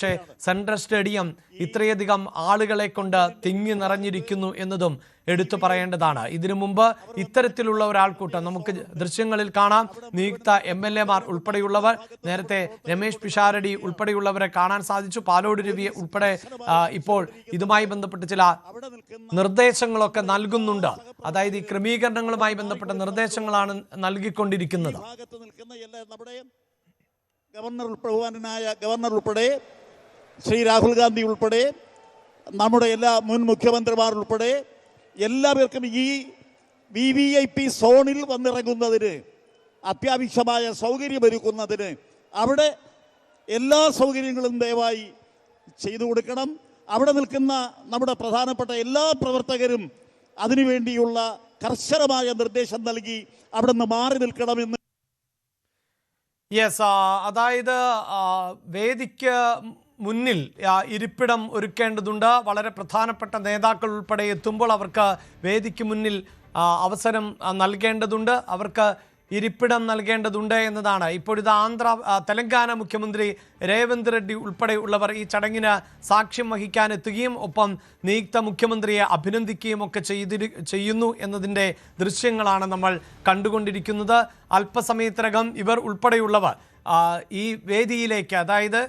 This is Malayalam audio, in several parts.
പക്ഷേ സെൻട്രൽ സ്റ്റേഡിയം ഇത്രയധികം ആളുകളെ കൊണ്ട് തിങ്ങി നിറഞ്ഞിരിക്കുന്നു എന്നതും എടുത്തു പറയേണ്ടതാണ്. ഇതിനു മുമ്പ് ഇത്തരത്തിലുള്ള ഒരാൾക്കൂട്ടം നമുക്ക് ദൃശ്യങ്ങളിൽ കാണാം. നിയുക്ത MLA-മാർ ഉൾപ്പെടെയുള്ളവർ, നേരത്തെ രമേശ് പിഷാരടി ഉൾപ്പെടെയുള്ളവരെ കാണാൻ സാധിച്ചു. പാലോട് രവി ഉൾപ്പെടെ ഇപ്പോൾ ഇതുമായി ബന്ധപ്പെട്ട് ചില നിർദ്ദേശങ്ങളൊക്കെ നൽകുന്നുണ്ട്. അതായത് ഈ ക്രമീകരണങ്ങളുമായി ബന്ധപ്പെട്ട നിർദ്ദേശങ്ങളാണ് നൽകിക്കൊണ്ടിരിക്കുന്നത്. ഗവർണർ ഉൾപ്പെടെ ശ്രീ രാഹുൽ ഗാന്ധി ഉൾപ്പെടെ നമ്മുടെ എല്ലാ മുൻ മുഖ്യമന്ത്രിമാർ ഉൾപ്പെടെ എല്ലാവർക്കും ഈ VVIP സോണിൽ വന്നിറങ്ങുന്നതിന് അത്യാവശ്യമായ സൗകര്യമൊരുക്കുന്നതിന് അവിടെ എല്ലാ സൗകര്യങ്ങളും ദയവായി ചെയ്തു കൊടുക്കണം. അവിടെ നിൽക്കുന്ന നമ്മുടെ പ്രധാനപ്പെട്ട എല്ലാ പ്രവർത്തകരും അതിനുവേണ്ടിയുള്ള കർശനമായ നിർദ്ദേശം നൽകി അവിടെ നിന്ന് മാറി നിൽക്കണമെന്ന്. യെസ്, അതായത് വേദിക്ക് മുന്നിൽ ഇരിപ്പിടം ഒരുക്കേണ്ടതുണ്ട്. വളരെ പ്രധാനപ്പെട്ട നേതാക്കൾ ഉൾപ്പെടെ എത്തുമ്പോൾ അവർക്ക് വേദിക്ക് മുന്നിൽ അവസരം നൽകേണ്ടതുണ്ട്, അവർക്ക് ഇരിപ്പിടം നൽകേണ്ടതുണ്ട് എന്നതാണ്. ഇപ്പോഴിത് തെലങ്കാന മുഖ്യമന്ത്രി രേവന്ത് റെഡ്ഡി ഉൾപ്പെടെയുള്ളവർ ഈ ചടങ്ങിന് സാക്ഷ്യം വഹിക്കാൻ എത്തുകയും ഒപ്പം നിയുക്ത മുഖ്യമന്ത്രിയെ അഭിനന്ദിക്കുകയും ഒക്കെ ചെയ്യുന്നു എന്നതിൻ്റെ ദൃശ്യങ്ങളാണ് നമ്മൾ കണ്ടുകൊണ്ടിരിക്കുന്നത്. അല്പസമയത്തിനകം ഇവർ ഉൾപ്പെടെയുള്ളവർ ഈ വേദിയിലേക്ക്, അതായത്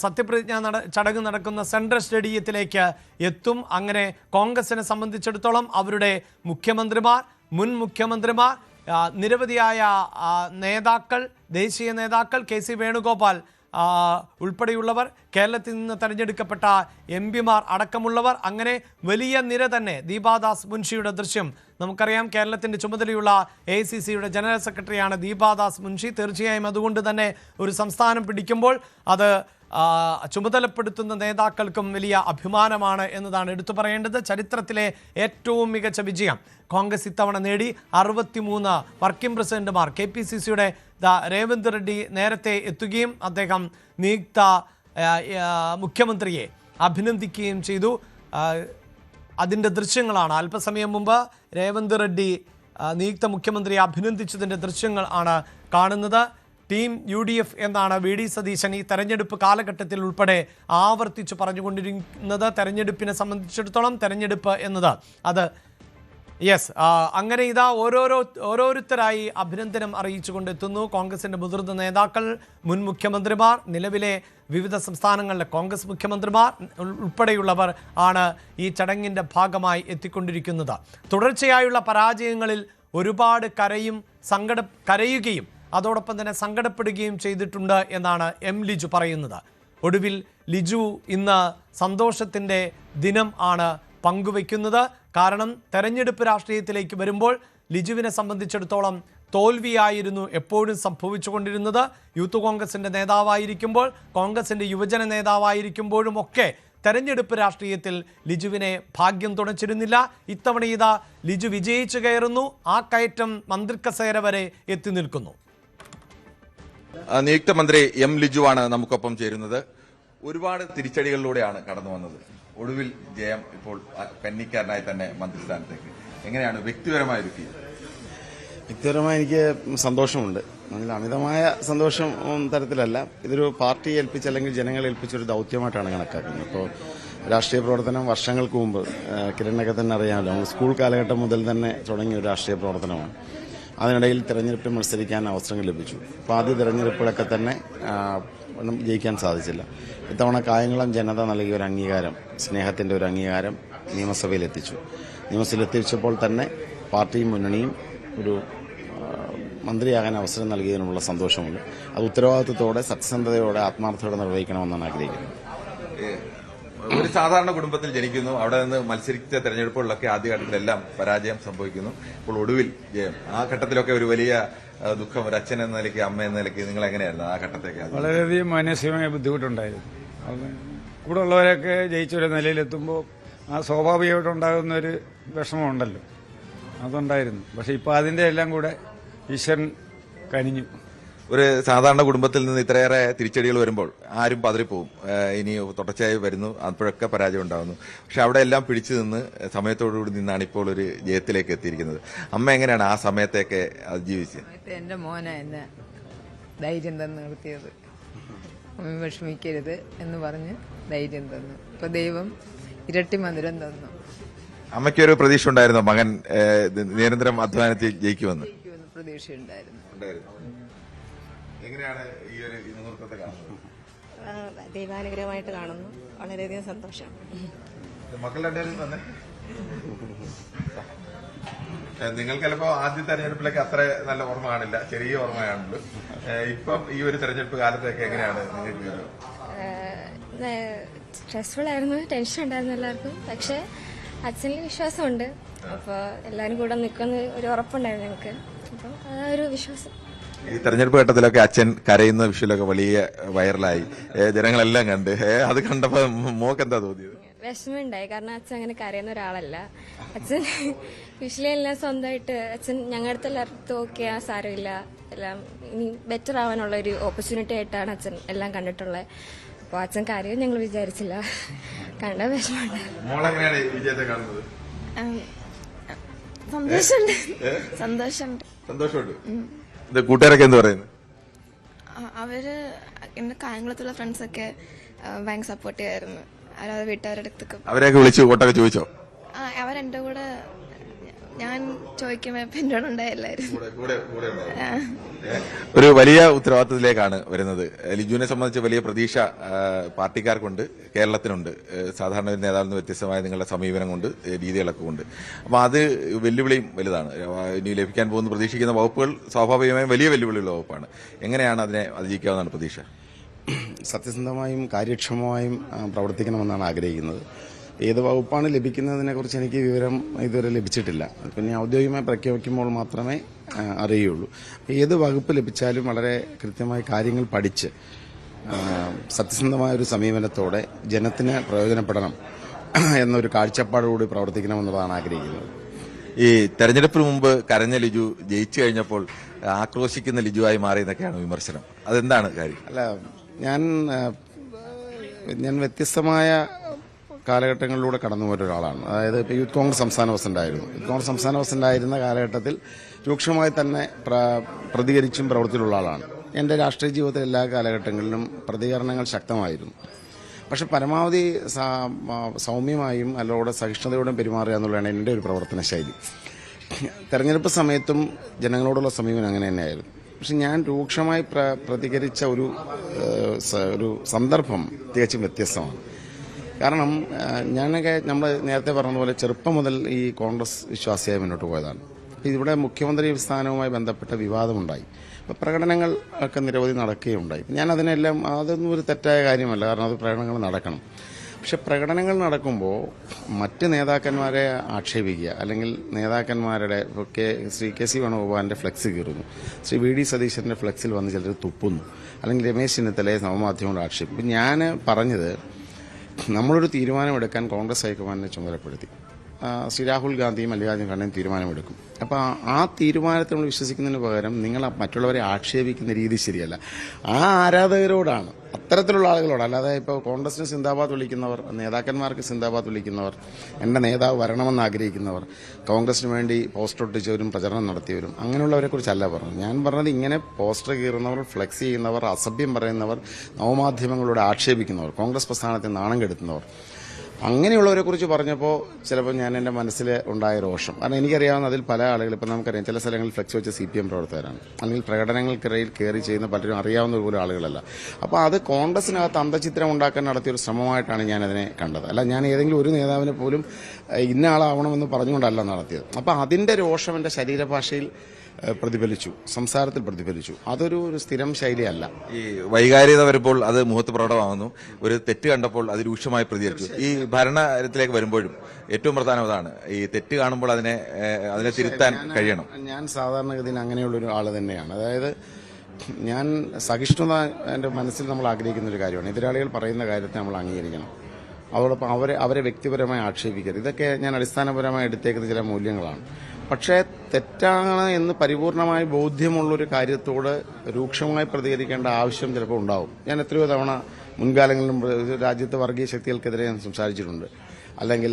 സത്യപ്രതിജ്ഞ ചടങ്ങ് നടക്കുന്ന സെൻട്രൽ സ്റ്റേഡിയത്തിലേക്ക് എത്തും. അങ്ങനെ കോൺഗ്രസിനെ സംബന്ധിച്ചിടത്തോളം അവരുടെ മുഖ്യമന്ത്രിമാർ, മുൻ മുഖ്യമന്ത്രിമാർ, നിരവധിയായ നേതാക്കൾ, ദേശീയ നേതാക്കൾ, KC വേണുഗോപാൽ ഉൾപ്പെടെയുള്ളവർ, കേരളത്തിൽ നിന്ന് തെരഞ്ഞെടുക്കപ്പെട്ട MP-മാർ അടക്കമുള്ളവർ, അങ്ങനെ വലിയ നിര തന്നെ. ദീപാദാസ് മുൻഷിയുടെ ദൃശ്യം നമുക്കറിയാം. കേരളത്തിൻ്റെ ചുമതലയുള്ള AICCയുടെ ജനറൽ സെക്രട്ടറിയാണ് ദീപാദാസ് മുൻഷി. തീർച്ചയായും അതുകൊണ്ട് തന്നെ ഒരു സംസ്ഥാനം പിടിക്കുമ്പോൾ അത് ചുമതലപ്പെടുത്തുന്ന നേതാക്കൾക്കും വലിയ അഭിമാനമാണ് എന്നതാണ് എടുത്തു പറയേണ്ടത്. ചരിത്രത്തിലെ ഏറ്റവും മികച്ച വിജയം കോൺഗ്രസ് ഇത്തവണ നേടി. 63 വർക്കിംഗ് പ്രസിഡന്റുമാർ. KPCCയുടെ രേവന്ത് റെഡ്ഡി നേരത്തെ എത്തുകയും അദ്ദേഹം നിയുക്ത മുഖ്യമന്ത്രിയെ അഭിനന്ദിക്കുകയും ചെയ്തു. അതിൻ്റെ ദൃശ്യങ്ങളാണ് അല്പസമയം മുമ്പ് രേവന്ത് റെഡ്ഡി നിയുക്ത മുഖ്യമന്ത്രിയെ അഭിനന്ദിച്ചതിൻ്റെ ദൃശ്യങ്ങൾ ആണ് കാണുന്നത്. ടീം UDF എന്നാണ് VD സതീശൻ ഈ തെരഞ്ഞെടുപ്പ് കാലഘട്ടത്തിൽ ഉൾപ്പെടെ ആവർത്തിച്ച് പറഞ്ഞുകൊണ്ടിരിക്കുന്നത്. തെരഞ്ഞെടുപ്പിനെ സംബന്ധിച്ചിടത്തോളം തെരഞ്ഞെടുപ്പ് എന്നത് അത് അങ്ങനെ ഇതാ ഓരോരുത്തരായി അഭിനന്ദനം അറിയിച്ചുകൊണ്ടെത്തുന്നു. കോൺഗ്രസിൻ്റെ മുതിർന്ന നേതാക്കൾ, മുൻ മുഖ്യമന്ത്രിമാർ, നിലവിലെ വിവിധ സംസ്ഥാനങ്ങളിലെ കോൺഗ്രസ് മുഖ്യമന്ത്രിമാർ ഉൾപ്പെടെയുള്ളവർ ആണ് ഈ ചടങ്ങിൻ്റെ ഭാഗമായി എത്തിക്കൊണ്ടിരിക്കുന്നത്. തുടർച്ചയായുള്ള പരാജയങ്ങളിൽ ഒരുപാട് കരയുകയും അതോടൊപ്പം തന്നെ സങ്കടപ്പെടുകയും ചെയ്തിട്ടുണ്ട് എന്നാണ് ലിജു പറയുന്നത്. ഒടുവിൽ ലിജു ഇന്ന് സന്തോഷത്തിൻ്റെ ദിനം ആണ് പങ്കുവയ്ക്കുന്നത്. കാരണം തെരഞ്ഞെടുപ്പ് രാഷ്ട്രീയത്തിലേക്ക് വരുമ്പോൾ ലിജുവിനെ സംബന്ധിച്ചിടത്തോളം തോൽവിയായിരുന്നു എപ്പോഴും സംഭവിച്ചുകൊണ്ടിരുന്നത്. യൂത്ത് കോൺഗ്രസിൻ്റെ നേതാവായിരിക്കുമ്പോൾ, കോൺഗ്രസിൻ്റെ യുവജന നേതാവായിരിക്കുമ്പോഴും ഒക്കെ തെരഞ്ഞെടുപ്പ് രാഷ്ട്രീയത്തിൽ ലിജുവിനെ ഭാഗ്യം തുണച്ചിരുന്നില്ല. ഇത്തവണ ഇതാ ലിജു വിജയിച്ചു കയറുന്നു. ആ കയറ്റം മന്ത്രിക്കസേര വരെ എത്തി നിൽക്കുന്നു. നിയുക്ത മന്ത്രി ലിജുവാണ് നമുക്കൊപ്പം ചേരുന്നത്. ഒരുപാട് തിരിച്ചടികളിലൂടെയാണ് കടന്നു വന്നത്. ഒടുവിൽ ജയം. ഇപ്പോൾ കന്നിക്കാരനായി തന്നെ മന്ത്രിസ്ഥാനത്തേക്ക്. എങ്ങനെയാണ് വ്യക്തിപരമായ ഒരു ഫീൽ? വ്യക്തിപരമായി എനിക്ക് സന്തോഷമുണ്ട്. അതിൽ അമിതമായ സന്തോഷം തരത്തിലല്ല. ഇതൊരു പാർട്ടി ഏൽപ്പിച്ച അല്ലെങ്കിൽ ജനങ്ങളെ ഏൽപ്പിച്ചൊരു ദൗത്യമായിട്ടാണ് കണക്കാക്കുന്നത്. ഇപ്പോൾ രാഷ്ട്രീയ പ്രവർത്തനം വർഷങ്ങൾക്ക് മുമ്പ് കിരണൊക്കെ തന്നെ അറിയാമല്ലോ, നമ്മൾ സ്കൂൾ കാലഘട്ടം മുതൽ തന്നെ തുടങ്ങിയ ഒരു രാഷ്ട്രീയ പ്രവർത്തനമാണ്. അതിനിടയിൽ തെരഞ്ഞെടുപ്പിൽ മത്സരിക്കാൻ അവസരങ്ങൾ ലഭിച്ചു. അപ്പോൾ ആദ്യ തെരഞ്ഞെടുപ്പുകളൊക്കെ തന്നെ ജയിക്കാൻ സാധിച്ചില്ല. ഇത്തവണ കായംകുളം ജനത നൽകിയ ഒരു അംഗീകാരം, സ്നേഹത്തിൻ്റെ ഒരു അംഗീകാരം നിയമസഭയിലെത്തിച്ചപ്പോൾ തന്നെ പാർട്ടിയും മുന്നണിയും ഒരു മന്ത്രിയാകാൻ അവസരം നൽകിയതിനുള്ള സന്തോഷമുണ്ട്. അത് ഉത്തരവാദിത്വത്തോടെ, സത്യസന്ധതയോടെ, ആത്മാർത്ഥതയോടെ നിർവഹിക്കണമെന്നാണ് ആഗ്രഹിക്കുന്നത്. ഒരു സാധാരണ കുടുംബത്തിൽ ജനിക്കുന്നു. അവിടെ നിന്ന് മത്സരിച്ച തെരഞ്ഞെടുപ്പുകളിലൊക്കെ ആദ്യഘട്ടത്തിലെല്ലാം പരാജയം സംഭവിക്കുന്നു. ഇപ്പോൾ ഒടുവിൽ ജയം. ആ ഘട്ടത്തിലൊക്കെ ഒരു വലിയ ദുഃഖം, ഒരു അച്ഛൻ എന്ന നിലയ്ക്ക്, അമ്മ എന്ന നിലയ്ക്ക് നിങ്ങൾ എങ്ങനെയായിരുന്നു ആ ഘട്ടത്തേക്ക്? വളരെയധികം മാനസികമായ ബുദ്ധിമുട്ടുണ്ടായിരുന്നു. കൂടെ ഉള്ളവരൊക്കെ ജയിച്ചൊരു നിലയിലെത്തുമ്പോൾ ആ സ്വാഭാവികമായിട്ടുണ്ടാകുന്ന ഒരു വിഷമമുണ്ടല്ലോ, അതുണ്ടായിരുന്നു. പക്ഷെ ഇപ്പം അതിൻ്റെ എല്ലാം കൂടെ ഈശ്വരൻ കനിഞ്ഞു. ഒരു സാധാരണ കുടുംബത്തിൽ നിന്ന് ഇത്രയേറെ തിരിച്ചടികൾ വരുമ്പോൾ ആരും പതറിപ്പോവും. ഇനി തുടർച്ചയായി വരുന്നു, അപ്പോഴൊക്കെ പരാജയം ഉണ്ടാകുന്നു. പക്ഷെ അവിടെ എല്ലാം പിടിച്ചു നിന്ന് സമയത്തോടുകൂടി നിന്നാണ് ഇപ്പോൾ ഒരു ജയത്തിലേക്ക് എത്തിയിരിക്കുന്നത്. അമ്മ എങ്ങനെയാണ് ആ സമയത്തൊക്കെ അതിജീവിച്ചത്? എന്റെ മോനെ എന്നെ ധൈര്യം തന്നെ നിർത്തിയത്. അമ്മ വിഷമിക്കരുത് എന്ന് പറഞ്ഞ് ധൈര്യം തന്നു. ഇപ്പൊ ദൈവം ഇരട്ടി മധുരം തന്നു. അമ്മയ്ക്കൊരു പ്രതീക്ഷ ഉണ്ടായിരുന്നോ മകൻ നിരന്തരം അധ്വാനത്തിൽ ജയിക്കുമെന്ന്? പ്രതീക്ഷയുണ്ടായിരുന്നു. എങ്ങനെയാണ് ഈ ഒരു മുഹൂർത്തത്തെ കാണുന്നത്? ദൈവാനുഗ്രഹമായിട്ട് കാണുന്നു. വളരെയധികം സന്തോഷം. മക്കളുടെ തന്നെ നിങ്ങൾക്ക് ചിലപ്പോ ആദ്യ തെരഞ്ഞെടുപ്പിലൊക്കെ അത്ര നല്ല ഓർമ്മ കാണില്ല, ചെറിയ ഓർമ്മയാണല്ലോ. ഇപ്പം ഈ ഒരു തെരഞ്ഞെടുപ്പ് കാലത്തൊക്കെ എങ്ങനെയാണ് നിങ്ങൾക്ക്? സ്ട്രെസ്ഫുൾ ആയിരുന്നു, ടെൻഷൻ ഉണ്ടായിരുന്നു എല്ലാവർക്കും. പക്ഷെ അച്ഛനിൽ വിശ്വാസമുണ്ട്. അപ്പോൾ എല്ലാവരും കൂടെ നിൽക്കുന്ന ഒരു ഉറപ്പുണ്ടായിരുന്നു ഞങ്ങൾക്ക്. അപ്പം ആ ഒരു വിശ്വാസം. ഈ തെരഞ്ഞെടുപ്പ് ഘട്ടത്തിലൊക്കെ അച്ഛൻ കരയുന്ന വിഷയമൊക്കെ വലിയ വൈറലായി, ജനങ്ങളെല്ലാം കണ്ട്. അത് കണ്ടപ്പോ മോക്ക് എന്താ തോന്നിയത്? വിഷമമുണ്ടായി. കാരണം അച്ഛൻ അങ്ങനെ കരയുന്ന ഒരാളല്ല. അച്ഛൻ യൂഷ്വലി എല്ലാം സ്വന്തമായിട്ട് അച്ഛൻ ഞങ്ങളുടെ അടുത്ത് എല്ലാവർക്കും ഓക്കെ സാരമില്ല, എല്ലാം ഇനി ബെറ്റർ ആവാനുള്ള ഒരു ഓപ്പർച്യൂണിറ്റി ആയിട്ടാണ് അച്ഛൻ എല്ലാം കണ്ടിട്ടുള്ളത്. അപ്പോൾ അച്ഛൻ കാര്യം ഞങ്ങൾ വിചാരിച്ചില്ല, കണ്ട വിഷമമുണ്ട്. മോളെങ്ങനെയാണ് വിജയത്തെ കാണുന്നത്? സന്തോഷമുണ്ട്. ഇത് കൂട്ടുകാരൊക്കെ എന്ത് പറയുന്നു? അവര് എന്റെ കായംകുളത്തുള്ള ഫ്രണ്ട്സൊക്കെ ഭയങ്കര സപ്പോർട്ടീവ് ആയിരുന്നു. അവരത് വീട്ടുകാരുടെ അടുത്തൊക്കെ അവരെയൊക്കെ വിളിച്ചു വോട്ടൊക്കെ ചോദിച്ചോ? അവരെന്റെ കൂടെ ഞാൻ ചോദിക്കുമ്പോ എന്നോട് ഉണ്ടായില്ലായിരുന്നു. ഒരു വലിയ ഉത്തരവാദിത്തത്തിലേക്കാണ് വരുന്നത്. ലിജുവിനെ സംബന്ധിച്ച് വലിയ പ്രതീക്ഷ പാർട്ടിക്കാർക്കുണ്ട്, കേരളത്തിനുണ്ട്. സാധാരണ ഒരു നേതാവിൽ നിന്ന് വ്യത്യസ്തമായ നിങ്ങളുടെ സമീപനം കൊണ്ട്, രീതികളൊക്കെ കൊണ്ട്. അപ്പോൾ അത് വെല്ലുവിളിയും വലുതാണ്. ഇനി ലഭിക്കാൻ പോകുന്ന പ്രതീക്ഷിക്കുന്ന വകുപ്പുകൾ സ്വാഭാവികമായും വലിയ വെല്ലുവിളിയുള്ള വകുപ്പാണ്. എങ്ങനെയാണ് അതിനെ അതിജീവിക്കാവുന്നതാണ് പ്രതീക്ഷ? സത്യസന്ധമായും കാര്യക്ഷമമായും പ്രവർത്തിക്കണമെന്നാണ് ആഗ്രഹിക്കുന്നത്. ഏത് വകുപ്പാണ് ലഭിക്കുന്നതിനെക്കുറിച്ച് എനിക്ക് വിവരം ഇതുവരെ ലഭിച്ചിട്ടില്ല. പിന്നെ ഔദ്യോഗികമായി പ്രഖ്യാപിക്കുമ്പോൾ മാത്രമേ അറിയുള്ളൂ. ഏത് വകുപ്പ് ലഭിച്ചാലും വളരെ കൃത്യമായി കാര്യങ്ങൾ പഠിച്ച് സത്യസന്ധമായ ഒരു സമീപനത്തോടെ ജനത്തിന് പ്രയോജനപ്പെടണം എന്നൊരു കാഴ്ചപ്പാടോടുകൂടി പ്രവർത്തിക്കണമെന്നുള്ളതാണ് ആഗ്രഹിക്കുന്നത്. ഈ തെരഞ്ഞെടുപ്പിന് മുമ്പ് കരഞ്ഞ ലിജു ജയിച്ചു കഴിഞ്ഞപ്പോൾ ആക്രോശിക്കുന്ന ലിജുവായി മാറിയെന്നൊക്കെയാണ് വിമർശനം. അതെന്താണ് കാര്യം? അല്ല, ഞാൻ വ്യത്യസ്തമായ കാലഘട്ടങ്ങളിലൂടെ കടന്നുപോയ ഒരാളാണ്. അതായത് ഇപ്പോൾ യൂത്ത് കോൺഗ്രസ് സംസ്ഥാന പ്രസിഡന്റായിരുന്നു. യൂത്ത് കോൺഗ്രസ് സംസ്ഥാന പ്രസിഡന്റായിരുന്ന കാലഘട്ടത്തിൽ രൂക്ഷമായി തന്നെ പ്രതികരിച്ചും പ്രവർത്തിയിലുള്ള ആളാണ്. എൻ്റെ രാഷ്ട്രീയ ജീവിതത്തിലെ എല്ലാ കാലഘട്ടങ്ങളിലും പ്രതികരണങ്ങൾ ശക്തമായിരുന്നു. പക്ഷെ പരമാവധി സൗമ്യമായും അല്ലോടെ സഹിഷ്ണുതയോടും പെരുമാറുക എന്നുള്ളതാണ് എൻ്റെ ഒരു പ്രവർത്തന ശൈലി. തെരഞ്ഞെടുപ്പ് സമയത്തും ജനങ്ങളോടുള്ള സമീപനം അങ്ങനെ തന്നെയായിരുന്നു. പക്ഷെ ഞാൻ രൂക്ഷമായി പ്രതികരിച്ച ഒരു സന്ദർഭം തികച്ചും വ്യത്യസ്തമാണ്. കാരണം ഞാനൊക്കെ നമ്മൾ നേരത്തെ പറഞ്ഞതുപോലെ ചെറുപ്പം മുതൽ ഈ കോൺഗ്രസ് വിശ്വാസിയായി മുന്നോട്ട് പോയതാണ്. അപ്പോൾ ഇവിടെ മുഖ്യമന്ത്രി സ്ഥാനവുമായി ബന്ധപ്പെട്ട വിവാദമുണ്ടായി. അപ്പോൾ പ്രകടനങ്ങൾ ഒക്കെ നിരവധി നടക്കുകയുണ്ടായി. ഞാൻ അതിനെല്ലാം അതൊന്നും ഒരു തെറ്റായ കാര്യമല്ല, കാരണം അത് പ്രകടനങ്ങൾ നടക്കണം. പക്ഷെ പ്രകടനങ്ങൾ നടക്കുമ്പോൾ മറ്റ് നേതാക്കന്മാരെ ആക്ഷേപിക്കുക, അല്ലെങ്കിൽ നേതാക്കന്മാരുടെ ശ്രീ കെ സി വേണുഗോപാലിൻ്റെ ഫ്ലെക്സ് കീറുന്നു, ശ്രീ വി ഡി സതീശൻ്റെ ഫ്ലെക്സിൽ വന്ന് ചിലർ തുപ്പുന്നു, അല്ലെങ്കിൽ രമേശ് ചെന്നിത്തലയെ സമമാധ്യമങ്ങൾ ആക്ഷേപിക്കും. ഞാൻ പറഞ്ഞത്, നമ്മളൊരു തീരുമാനമെടുക്കാൻ കോൺഗ്രസ് ഹൈക്കമാൻഡിനെ ചുമതലപ്പെടുത്തി. ശ്രീ രാഹുൽ ഗാന്ധിയും മല്ലികാർജ്ജുന ഖാർഗെയും തീരുമാനമെടുക്കും. അപ്പോൾ ആ തീരുമാനത്തിൽ നമ്മൾ വിശ്വസിക്കുന്നതിന് പകരം നിങ്ങൾ മറ്റുള്ളവരെ ആക്ഷേപിക്കുന്ന രീതി ശരിയല്ല. ആ ആരാധകരോടാണ്, അത്തരത്തിലുള്ള ആളുകളോട്. അല്ലാതെ ഇപ്പോൾ കോൺഗ്രസിന് സിന്ദാബാദ് വിളിക്കുന്നവർ, നേതാക്കന്മാർക്ക് സിന്ദാബാദ് വിളിക്കുന്നവർ, എൻ്റെ നേതാവ് വരണമെന്ന് ആഗ്രഹിക്കുന്നവർ, കോൺഗ്രസിന് വേണ്ടി പോസ്റ്റർ ഒട്ടിച്ചവരും പ്രചരണം നടത്തിയവരും, അങ്ങനെയുള്ളവരെ കുറിച്ചല്ല പറഞ്ഞത്. ഞാൻ പറഞ്ഞത് ഇങ്ങനെ പോസ്റ്റർ കീറുന്നവർ, ഫ്ലെക്സ് ചെയ്യുന്നവർ, അസഭ്യം പറയുന്നവർ, നവമാധ്യമങ്ങളോട് ആക്ഷേപിക്കുന്നവർ, കോൺഗ്രസ് പ്രസ്ഥാനത്തെ നാണം കെടുത്തുന്നവർ, അങ്ങനെയുള്ളവരെ കുറിച്ച് പറഞ്ഞപ്പോൾ ചിലപ്പോൾ ഞാൻ എൻ്റെ മനസ്സിൽ ഉണ്ടായ രോഷം. കാരണം എനിക്കറിയാവുന്ന അതിൽ പല ആളുകൾ, ഇപ്പം നമുക്കറിയാം, ചില സ്ഥലങ്ങളിൽ ഫ്ലെക്സ് വെച്ച CPM പ്രവർത്തകരാണ്, അല്ലെങ്കിൽ പ്രകടനങ്ങൾക്കിടയിൽ കയറി ചെയ്യുന്ന പലരും അറിയാവുന്ന പോലും ആളുകളല്ല. അപ്പോൾ അത് കോൺഗ്രസിനകത്ത് അന്തചിത്രം ഉണ്ടാക്കാൻ നടത്തിയൊരു ശ്രമമായിട്ടാണ് ഞാൻ അതിനെ കണ്ടത്. അല്ല, ഞാൻ ഏതെങ്കിലും ഒരു നേതാവിനെ പോലും ഇന്ന ആളാവണമെന്ന് പറഞ്ഞുകൊണ്ടല്ല നടത്തിയത്. അപ്പോൾ അതിൻ്റെ രോഷം എൻ്റെ ശരീരഭാഷയിൽ പ്രതിഫലിച്ചു, സംസാരത്തിൽ പ്രതിഫലിച്ചു. അതൊരു സ്ഥിരം ശൈലിയല്ല. ഈ വൈകാരികത വരുമ്പോൾ അത് മുഖത്ത് പ്രകടമാകുന്നു. ഒരു തെറ്റ് കണ്ടപ്പോൾ അത് രൂക്ഷമായി പ്രതികരിച്ചു. ഈ ഭരണത്തിലേക്ക് വരുമ്പോഴും ഏറ്റവും പ്രധാനം അതാണ്, ഈ തെറ്റ് കാണുമ്പോൾ അതിനെ തിരുത്താൻ കഴിയണം. ഞാൻ സാധാരണഗതിയിൽ അങ്ങനെയുള്ളൊരു ആൾ തന്നെയാണ്. അതായത് ഞാൻ സഹിഷ്ണുത എൻ്റെ മനസ്സിൽ നമ്മൾ ആഗ്രഹിക്കുന്ന ഒരു കാര്യമാണ്. എതിരാളികൾ പറയുന്ന കാര്യത്തെ നമ്മൾ അംഗീകരിക്കണം. അതോടൊപ്പം അവരെ വ്യക്തിപരമായി ആക്ഷേപിക്കരുത്. ഇതൊക്കെ ഞാൻ അടിസ്ഥാനപരമായി എടുത്തേക്കുന്ന ചില മൂല്യങ്ങളാണ്. പക്ഷേ തെറ്റാണ് എന്ന് പരിപൂർണമായി ബോധ്യമുള്ളൊരു കാര്യത്തോട് രൂക്ഷമായി പ്രതികരിക്കേണ്ട ആവശ്യം ചിലപ്പോൾ ഉണ്ടാവും. ഞാൻ എത്രയോ തവണ മുൻകാലങ്ങളിലും രാജ്യത്തെ വർഗീയ ശക്തികൾക്കെതിരെ ഞാൻ സംസാരിച്ചിട്ടുണ്ട്, അല്ലെങ്കിൽ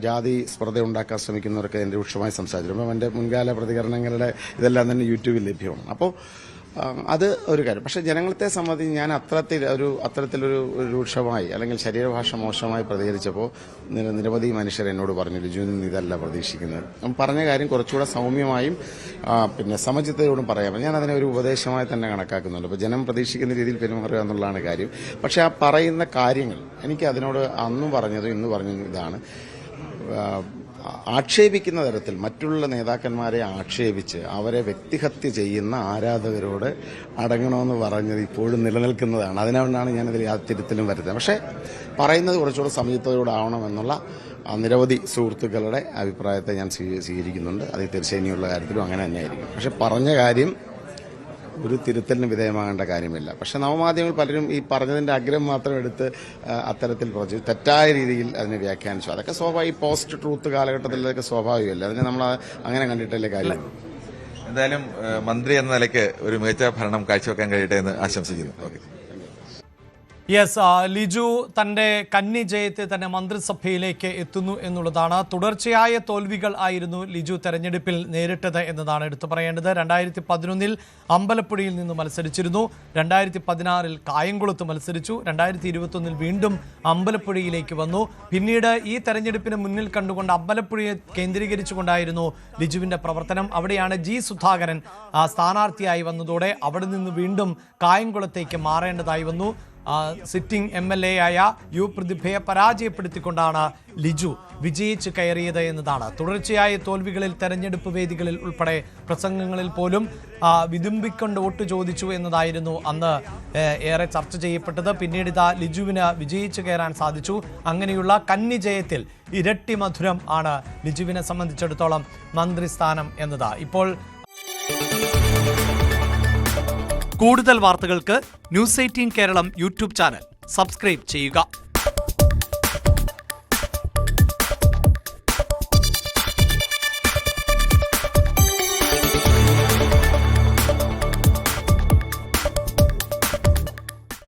ജാതി സ്പർദ്ധ ഉണ്ടാക്കാൻ ശ്രമിക്കുന്നവർക്ക് എൻ്റെ രൂക്ഷമായി സംസാരിച്ചിട്ടുണ്ട്. അപ്പം എൻ്റെ മുൻകാല പ്രതികരണങ്ങളുടെ ഇതെല്ലാം തന്നെ യൂട്യൂബിൽ ലഭ്യമാണ്. അപ്പോൾ അത് ഒരു കാര്യം. പക്ഷേ ജനങ്ങളത്തെ സംബന്ധിച്ച് ഞാൻ അത്തരത്തിലൊരു രൂക്ഷമായി അല്ലെങ്കിൽ ശരീരഭാഷ മോശമായി പ്രതികരിച്ചപ്പോൾ നിരവധി മനുഷ്യർ എന്നോട് പറഞ്ഞു, ലിജുവിൽ നിന്ന് ഇതല്ല പ്രതീക്ഷിക്കുന്നത്. പറഞ്ഞ കാര്യം കുറച്ചുകൂടെ സൗമ്യമായും പിന്നെ സമചിത്തതയോടും പറയാം. ഞാൻ അതിനെ ഒരു ഉപദേശമായി തന്നെ കണക്കാക്കുന്നുണ്ട്. അപ്പോൾ ജനം പ്രതീക്ഷിക്കുന്ന രീതിയിൽ പെരുമാറുക എന്നുള്ളതാണ് കാര്യം. പക്ഷേ ആ പറയുന്ന കാര്യങ്ങൾ എനിക്ക് അതിനോട് അന്നും പറഞ്ഞതും ഇന്ന് പറഞ്ഞതും ഇതാണ്. ആക്ഷേപിക്കുന്ന തരത്തിൽ മറ്റുള്ള നേതാക്കന്മാരെ ആക്ഷേപിച്ച് അവരെ വ്യക്തിഹത്യ ചെയ്യുന്ന ആരാധകരോട് അടങ്ങണമെന്ന് പറഞ്ഞത് ഇപ്പോഴും നിലനിൽക്കുന്നതാണ്. അതിനുകൊണ്ടാണ് ഞാനതിൽ ആ തിരുത്തലും വരുത്തുന്നത്. പക്ഷേ പറയുന്നത് കുറച്ചുകൂടെ സമചിത്തതയോടാവണമെന്നുള്ള നിരവധി സുഹൃത്തുക്കളുടെ അഭിപ്രായത്തെ ഞാൻ സ്വീകരിക്കുന്നുണ്ട്. അത് തീർച്ചയായും ഇനിയുള്ള കാര്യത്തിലും അങ്ങനെ തന്നെയായിരിക്കും. പക്ഷെ പറഞ്ഞ കാര്യം ഒരു തിരുത്തലിന് വിധേയമാകേണ്ട കാര്യമില്ല. പക്ഷെ നവമാധ്യമങ്ങൾ പലരും ഈ പറഞ്ഞതിന്റെ അഗ്രം മാത്രം എടുത്ത് അത്തരത്തിൽ തെറ്റായ രീതിയിൽ അതിനെ വ്യാഖ്യാനിച്ചു. അതൊക്കെ സ്വാഭാവിക പോസ്റ്റ് ട്രൂത്ത് കാലഘട്ടത്തിലൊക്കെ സ്വാഭാവികമല്ല. അതിനെ നമ്മൾ അങ്ങനെ കണ്ടിട്ടല്ലേ കാര്യം. എന്തായാലും മന്ത്രി എന്ന നിലയ്ക്ക് ഒരു മികച്ച ഭരണം കാഴ്ചവെക്കാൻ കഴിയട്ടെ എന്ന് ആശംസിക്കുന്നു. ഓക്കെ. യെസ്, ലിജു തന്റെ കന്നി ജയത്തെ തന്നെ മന്ത്രിസഭയിലേക്ക് എത്തുന്നു എന്നുള്ളതാണ്. തുടർച്ചയായ തോൽവികൾ ആയിരുന്നു ലിജു തെരഞ്ഞെടുപ്പിൽ നേരിട്ടത് എന്നതാണ് എടുത്തു പറയേണ്ടത്. 2011 അമ്പലപ്പുഴയിൽ നിന്ന് മത്സരിച്ചിരുന്നു, 2016 കായംകുളത്ത് മത്സരിച്ചു, 2021 വീണ്ടും അമ്പലപ്പുഴയിലേക്ക് വന്നു. പിന്നീട് ഈ തെരഞ്ഞെടുപ്പിന് മുന്നിൽ കണ്ടുകൊണ്ട് അമ്പലപ്പുഴയെ കേന്ദ്രീകരിച്ചുകൊണ്ടായിരുന്നു ലിജുവിന്റെ പ്രവർത്തനം. അവിടെയാണ് ജി സുധാകരൻ സ്ഥാനാർത്ഥിയായി വന്നതോടെ അവിടെ നിന്ന് വീണ്ടും കായംകുളത്തേക്ക് മാറേണ്ടതായി വന്നു. സിറ്റിംഗ് MLA ആയ യു പ്രതിഭയെ പരാജയപ്പെടുത്തിക്കൊണ്ടാണ് ലിജു വിജയിച്ച് കയറിയത് എന്നതാണ്. തുടർച്ചയായ തോൽവികളിൽ തെരഞ്ഞെടുപ്പ് വേദികളിൽ ഉൾപ്പെടെ പ്രസംഗങ്ങളിൽ പോലും വിതുമ്പിക്കൊണ്ട് വോട്ട് ചോദിച്ചു എന്നതായിരുന്നു അന്ന് ഏറെ ചർച്ച ചെയ്യപ്പെട്ടത്. പിന്നീട് ഇതാ ലിജുവിന് വിജയിച്ച് കയറാൻ സാധിച്ചു. അങ്ങനെയുള്ള കന്നി ജയത്തിൽ ഇരട്ടി മധുരം ആണ് ലിജുവിനെ സംബന്ധിച്ചിടത്തോളം മന്ത്രിസ്ഥാനം എന്നത്. ഇപ്പോൾ കൂടുതൽ വാർത്തകൾക്ക് News 18 Keralam YouTube channel subscribe ചെയ്യുക.